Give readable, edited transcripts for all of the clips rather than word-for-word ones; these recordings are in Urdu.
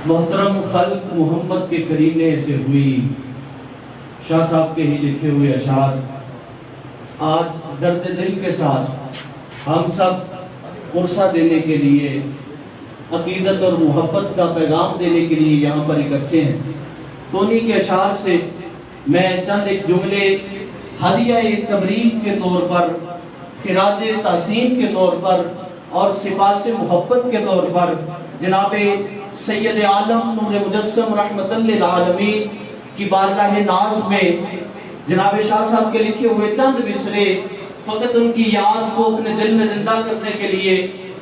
محترم خلق محمد کے کرینے سے ہوئی، شاہ صاحب کے ہی لکھے ہوئے اشعار آج درد دل کے ساتھ ہم سب عرصہ دینے کے لیے، عقیدت اور محبت کا پیغام دینے کے لیے یہاں پر اکٹھے ہیں۔ تو انہی کے اشعار سے میں چند ایک جملے ہدیہ تبریک کے طور پر، خراج تحسین کے طور پر اور سپاس محبت کے طور پر جناب سید عالم نور مجسم رحمت للعالمین کی بارگاہ ناز میں جناب شاہ صاحب کے لکھے ہوئے چند مصرے فقط ان کی یاد کو اپنے دل میں زندہ کرنے کے لیے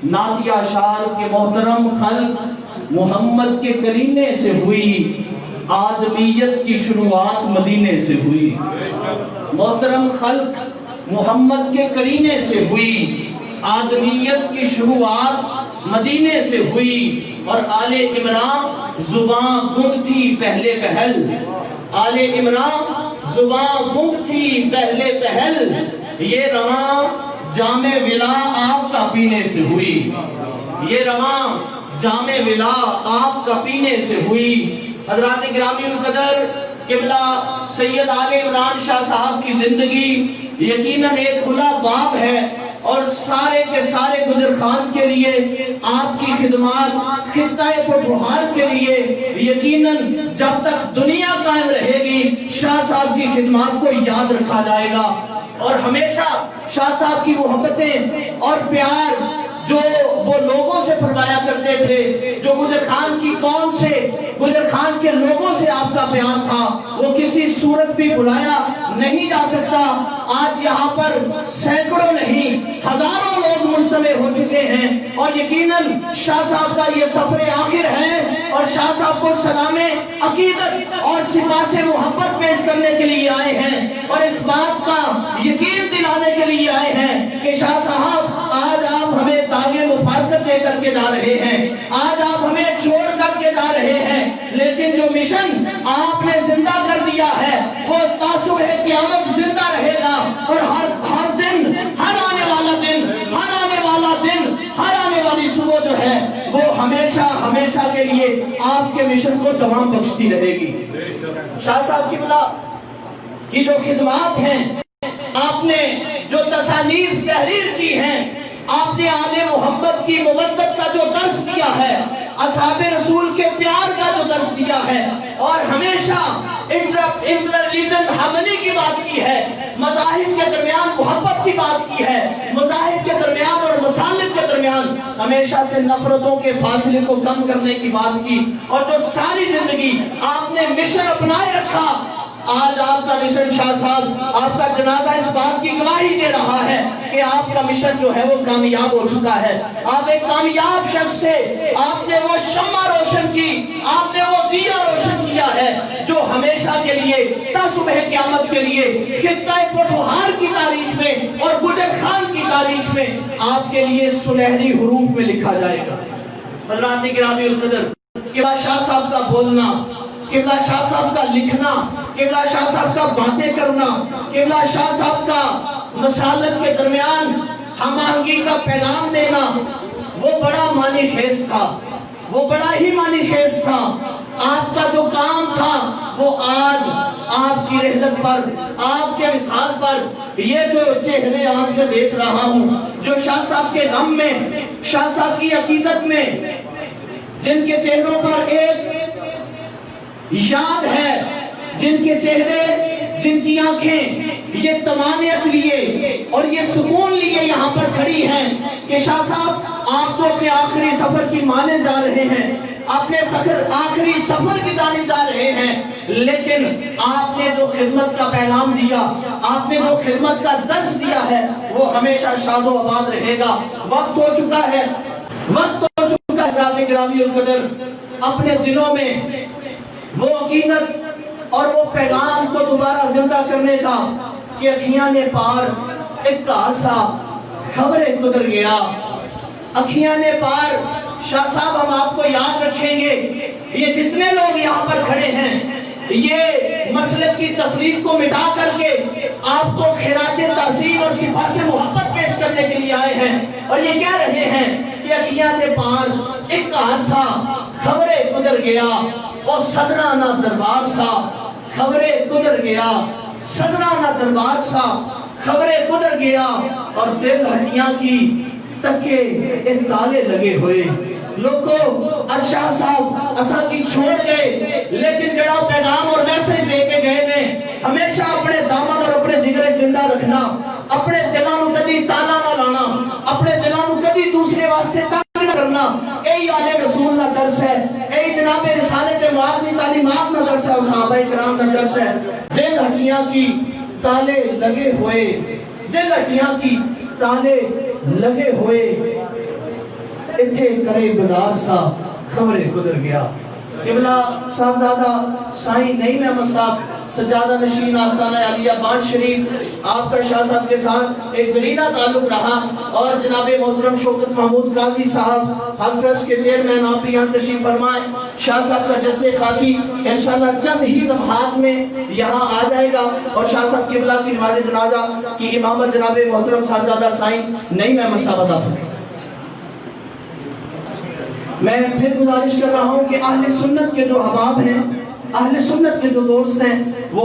نعتیہ اشعار کے محترم خلق محمد کے کرینے سے ہوئی، آدمیت کی شروعات مدینے سے ہوئی۔ محترم خلق محمد کے کرینے سے ہوئی، آدمیت کی شروعات مدینے سے ہوئی، اور آل عمران زباں گنگ تھی پہلے پہل، آل عمران زباں گنگ تھی پہلے پہل، یہ رواں جام ولا آپ کا پینے سے ہوئی، یہ رواں جام ولا آپ کا پینے سے ہوئی۔ حضرات گرامی القدر، قبلہ سید آل عمران شاہ صاحب کی زندگی یقیناً ایک کھلا باب ہے، اور سارے کے سارے گجر خان کے لیے آپ کی خدمات خطہ پٹھوہار کے لیے یقیناً جب تک دنیا قائم رہے گی شاہ صاحب کی خدمات کو یاد رکھا جائے گا، اور ہمیشہ شاہ صاحب کی محبتیں اور پیار جو وہ لوگوں سے فرمایا کرتے تھے، جو گجر خان کی قوم سے، گجر خان کے لوگوں سے آپ کا پیار تھا، وہ کسی صورت بھی بلایا نہیں جا سکتا۔ آج یہاں پر سینکڑوں نہیں ہزاروں لوگ مجتمع ہو چکے ہیں، اور یقیناً شاہ صاحب کا یہ سفر آخر ہے، اور شاہ صاحب کو سلام عقیدت اور سپاس محبت پیش کرنے کے لیے آئے ہیں، اور اس بات کا یقین دلانے کے لیے آئے ہیں کہ شاہ صاحب آج آپ ہمیں داغ مفارقت دے کر کے جا رہے ہیں، آج آپ ہمیں چھوڑ کر کے جا رہے ہیں، لیکن جو مشن آپ نے زندہ کر دیا ہے وہ تا صبح قیامت زندہ رہے گا، اور ہر دن، ہر آنے والا دن، ہر آنے والا دن، ہر آنے والی صبح جو ہے وہ ہمیشہ ہمیشہ کے لیے آپ کے مشن کو دوام بخشتی رہے گی۔ شاہ صاحب کی جو خدمات ہیں، آپ نے جو تصانیف تحریر کی ہیں، آپ نے آل محمد کی مودت کا جو درس دیا ہے، اصحاب رسول کے پیار کا جو درس دیا ہے، اور ہمیشہ انٹر ریلیجن ہارمنی کی بات کی ہے، مذاہب کے درمیان محبت کی بات کی ہے، مذاہب کے درمیان اور مسالک کے درمیان ہمیشہ سے نفرتوں کے فاصلے کو کم کرنے کی بات کی، اور جو ساری زندگی آپ نے مشن اپنائے رکھا۔ آج آپ کا مشن شاہ صاحب، آپ کا جنازہ اس بات کی گواہی دے رہا ہے کہ آپ کا مشن جو ہے وہ کامیاب ہو چکا ہے۔ آپ ایک کامیاب شخص تھے، آپ نے وہ شمع روشن کی، آپ نے وہ دیا روشن کیا ہے جو ہمیشہ کے لیے تا صبح قیامت کے لیے خطہ پٹھوہار کی تاریخ میں اور گجر خان کی تاریخ میں آپ کے لیے سنہری حروف میں لکھا جائے گا۔ حضرات گرامی القدر، قبلہ شاہ صاحب کا بولنا، قبلہ شاہ صاحب کا لکھنا، قبلہ شاہ صاحب کا باتیں کرنا، قبلہ شاہ صاحب کا مسالک کے درمیان ہم آہنگی کا پیغام دینا، وہ بڑا معنی خیز تھا، وہ بڑا ہی معنی خیز تھا۔ آپ کا جو کام تھا وہ آج آپ کی رحلت پر، آپ کے وصال پر، یہ جو چہرے آج میں دیکھ رہا ہوں، جو شاہ صاحب کے غم میں، شاہ صاحب کی عقیدت میں، جن کے چہروں پر ایک یاد ہے، جن کے چہرے، جن کی آنکھیں یہ طمانینت لیے اور یہ سکون لیے یہاں پر کھڑی ہیں کہ شاہ صاحب آپ تو اپنے آخری سفر کی مانے جا رہے ہیں، اپنے آخری سفر کی جانب جا رہے ہیں، لیکن آپ نے جو خدمت کا پیغام دیا، آپ نے جو خدمت کا درس دیا ہے وہ ہمیشہ شاد و آباد رہے گا۔ وقت ہو چکا ہے، وقت ہو چکا ہے حضرات گرامی القدر، اپنے دلوں میں وہ عقیدت اور وہ پیغام کو دوبارہ زندہ کرنے کا کہ اکھیاں نے پار ایک کاسا خبریں گزر گیا، اکھیاں نے پار۔ شاہ صاحب ہم آپ کو یاد رکھیں گے، یہ جتنے لوگ یہاں پر کھڑے ہیں یہ مسلک کی تفریق کو مٹا کر کے آپ کو خراج تحسین اور سپاس محبت پیش کرنے کے لیے آئے ہیں، اور یہ کہہ رہے ہیں کہ اکھیاں نے پار ایک حادثہ خبرے گزر گیا اور صدرہ نہ دربار سا، خبرے گزر گیا صدرہ نہ دربار سا، خبرے گزر گیا اور دل ہٹیاں کی تکے ایک تالے لگے ہوئے لوگوں ارشاد صاحب اساں کی چھوڑ گئے، لیکن جڑا پیغام اور میسج دے کے گئے نے ہمیشہ اپنے دامن اور اپنے جگرے زندہ رکھنا، اپنے دلانو کدی تالا نہ لانا، اپنے دلانو کدی دوسرے واسطے تنگ نہ کرنا، اے آل رسول نہ درس ہے، اے جناب رسالت معاذ کی تعلیمات نہ درس ہے، اور صحابہ کرام نہ درس ہے۔ دل ہٹیاں کی تالے لگے ہوئے، دل ہٹیاں کی تالے لگے ہوئے، اتھے کرے بازار سا خبرے گزر گیا۔ قبلہ صاحبزادہ سائیں نعیم احمد صاحب سجادہ نشین آستانہ عالیہ بانٹ شریف، آپ کا شاہ صاحب کے ساتھ ایک دلینہ تعلق رہا، اور جناب محترم شوکت محمود قاضی صاحب حق ٹرسٹ کے چیئرمین آپ بھی یہاں تشریف فرمائیں۔ شاہ صاحب کا جذبِ خاکی انشاءاللہ چند ہی لمحات میں یہاں آ جائے گا، اور شاہ صاحب قبلہ کی نماز جنازہ کی امامت جناب محترم صاحبزادہ سائیں نعیم احمد صاحب عطا فرمائیں۔ میں پھر گزارش کر رہا ہوں کہ اہل سنت کے جو احباب ہیں، اہل سنت کے جو دوست ہیں، وہ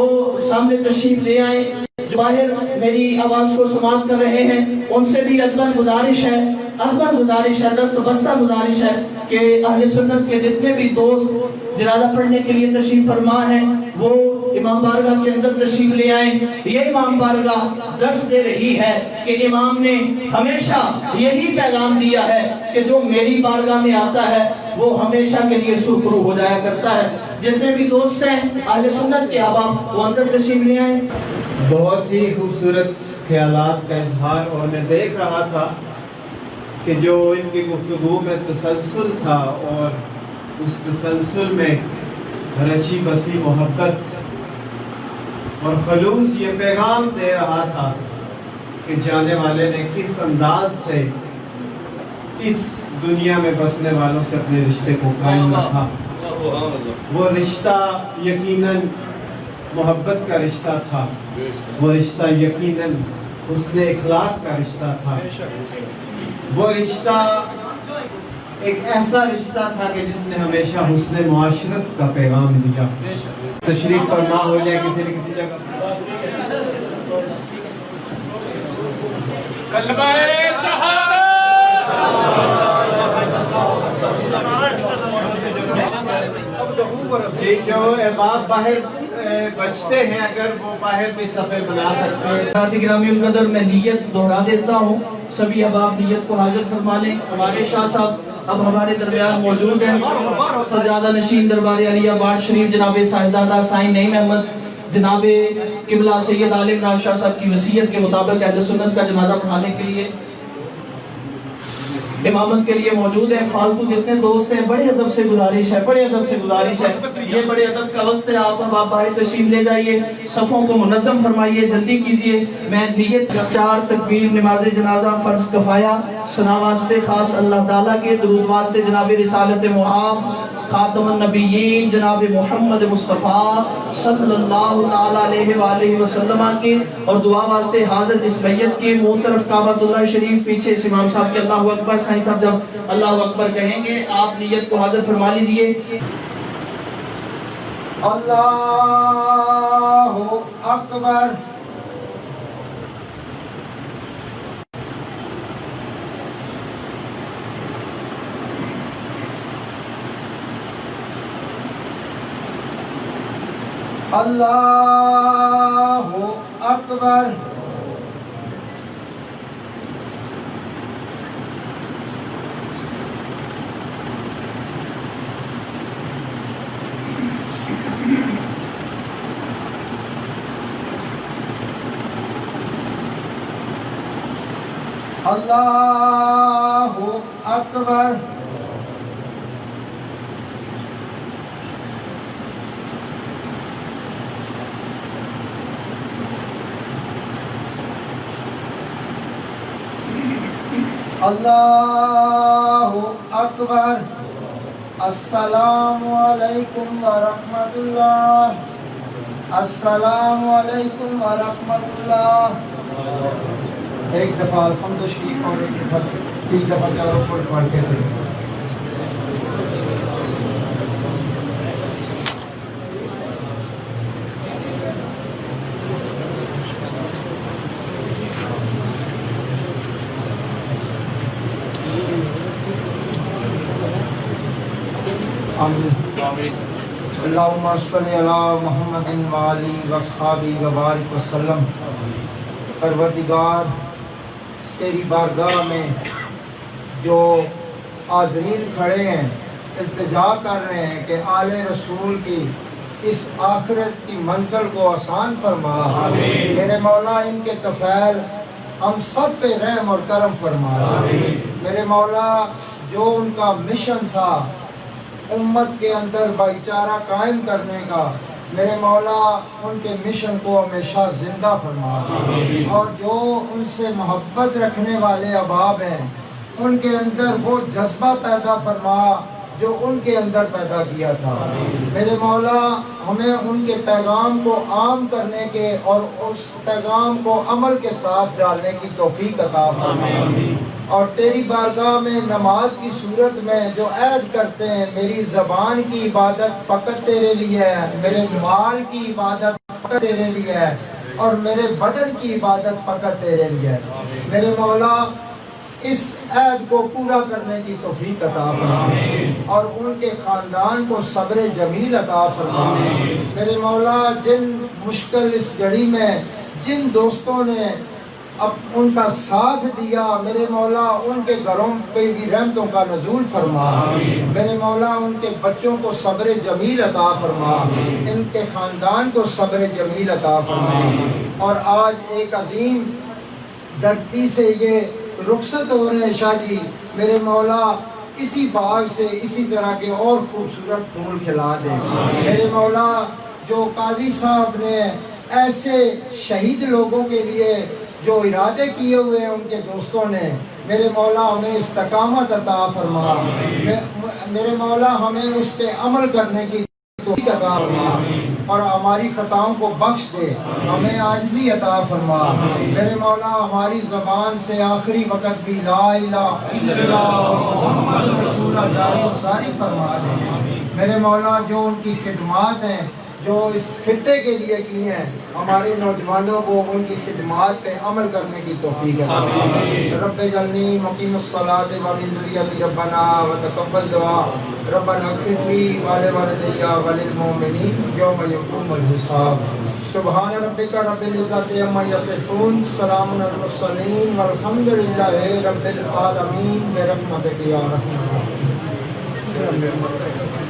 سامنے تشریف لے آئیں۔ جو باہر میری آواز کو سماعت کر رہے ہیں ان سے بھی ادباً گزارش ہے، ادباً گزارش ہے، دست بستہ گزارش ہے کہ اہل سنت کے جتنے بھی دوست جنازہ پڑھنے کے لیے تشریف فرما ہیں وہ امام بارگاہ کے اندر تشریف لے آئیں۔ یہ امام بارگاہ درس دے رہی ہے کہ امام نے ہمیشہ یہی پیغام دیا ہے کہ جو میری بارگاہ میں آتا ہے وہ ہمیشہ کے لیے سرخرو ہو جایا کرتا ہے۔ جتنے بھی دوست ہیں اہل سنت کے احباب وہ اندر تشریف لے آئیں۔ بہت ہی خوبصورت خیالات کا اظہار، اور میں دیکھ رہا تھا کہ جو ان کی گفتگو میں تسلسل تھا، اور اس تسلسل میں رچی بسی محبت اور خلوص یہ پیغام دے رہا تھا کہ جانے والے نے کس انداز سے اس دنیا میں بسنے والوں سے اپنے رشتے کو قائم رکھا۔ وہ رشتہ یقیناً محبت کا رشتہ تھا، وہ رشتہ یقیناً حسن اخلاق کا رشتہ تھا، وہ رشتہ ایک ایسا رشتہ تھا کہ جس نے ہمیشہ حسن معاشرت کا پیغام دیا۔ تشریف فرما ہو جائے کسی نہ کسی جگہ۔ کلمہ شہادت جو احباب باہر بچتے ہیں اگر وہ باہر بھی سفر بنا سکتے ہیں۔ حضرات گرامی القدر میں نیت دہرا دیتا ہوں، سبھی احباب نیت کو حاضر فرما لیں۔ ہمارے شاہ صاحب اب ہمارے درمیان موجود ہیں، سجادہ نشین دربار عالیہ بانٹ شریف جناب صاحبزادہ سائیں نعیم احمد جناب قبلہ سید عالم عمران شاہ صاحب کی وصیت کے مطابق اہل سنت کا جنازہ پڑھانے کے لیے امامت کے لیے موجود ہیں۔ فالتو جتنے دوست ہیں بڑے ادب سے گزارش ہے، بڑے ادب سے گزارش ہے، یہ بڑے ادب کا وقت ہے، آپ باہر تشریف لے جائیے، صفوں کو منظم فرمائیے، جلدی کیجئے۔ میں نیت 4 تکبیر نماز جنازہ فرض کفایہ، ثنا واسطے خاص اللہ تعالیٰ کے، درود واسطے جناب رسالت معاذ خاتم النبیین جناب محمد مصطفیٰ صلی اللہ تعالیٰ علیہ وآلہ وسلم کے، اور دعا واسطے حاضر اس میت کے، منہ طرف کعبۃ اللہ شریف، پیچھے اس امام صاحب کے اللہ اکبر۔ سائیں صاحب جب اللہ اکبر کہیں گے آپ نیت کو حاضر فرما لیجئے۔ اللہ اکبر۔ اللہ اکبر۔ اللہ اکبر۔ اللہ اکبر۔ السلام علیکم ورحمۃ اللہ، السلام علیکم ورحمۃ اللہ۔ ایک دفعہ الحمد شریف اور ایک دفعہ 3 دفعہ چاروں پر پڑھتے تھے۔ آمین اللہم صلی علی محمد وآلہ وصحابہ وبارک وسلم۔ پروردگار تیری بارگاہ میں جو حاضرین کھڑے ہیں التجا کر رہے ہیں کہ آل رسول کی اس آخرت کی منزل کو آسان فرما۔ میرے مولا ان کے طفیل ہم سب پہ رحم اور کرم فرما۔ میرے مولا جو ان کا مشن تھا امت کے اندر بھائی چارہ قائم کرنے کا، میرے مولا ان کے مشن کو ہمیشہ زندہ فرما، اور جو ان سے محبت رکھنے والے احباب ہیں ان کے اندر وہ جذبہ پیدا فرما جو ان کے اندر پیدا کیا تھا۔ میرے مولا ہمیں ان کے پیغام کو عام کرنے کے اور اس پیغام کو عمل کے ساتھ ڈالنے کی توفیق عطا فرما، اور تیری بارگاہ میں نماز کی صورت میں جو عہد کرتے ہیں میری زبان کی عبادت فقط تیرے لیے ہے، میرے مال کی عبادت فقط تیرے لیے ہے، اور میرے بدن کی عبادت فقط تیرے لیے ہے، میرے مولا اس عہد کو پورا کرنے کی توفیق عطا فرما، اور ان کے خاندان کو صبر جمیل عطا فرما۔ میرے مولا جن مشکل اس گھڑی میں جن دوستوں نے اب ان کا ساتھ دیا، میرے مولا ان کے گھروں پہ بھی رحمتوں کا نزول فرما، میرے مولا ان کے بچوں کو صبر جمیل عطا فرما، ان کے خاندان کو صبر جمیل عطا فرما، اور آج ایک عظیم دھرتی سے یہ رخصت ہو رہے ہیں شاہ جی، میرے مولا اسی باغ سے اسی طرح کے اور خوبصورت پھول کھلا دے۔ میرے مولا جو قاضی صاحب نے ایسے شہید لوگوں کے لیے جو ارادے کیے ہوئے ہیں ان کے دوستوں نے، میرے مولا ہمیں استقامت عطا فرما، میرے مولا ہمیں اس پہ عمل کرنے کی توفیق عطا فرما، اور ہماری خطاؤں کو بخش دے، ہمیں عاجزی عطا فرما، میرے مولا ہماری زبان سے آخری وقت بھی لا الہ الا اللہ محمد رسول اللہ جاری و ساری فرما دے۔ میرے مولا جو ان کی خدمات ہیں جو اس خطے کے لیے کی ہیں، ہمارے نوجوانوں کو ان کی خدمات پہ عمل کرنے کی توفیق عطا فرما۔ رب اجعلنی مقیم الصلاۃ ومن ذریتی ربنا وتقبل دعا ربنا اغفر لی ولوالدی وللمؤمنین یوم یقوم الحساب۔ سبحان ربک رب العزۃ عما یصفون، سلام علی المرسلین والحمد للہ رب العالمین برحمتک یا ارحم الراحمین۔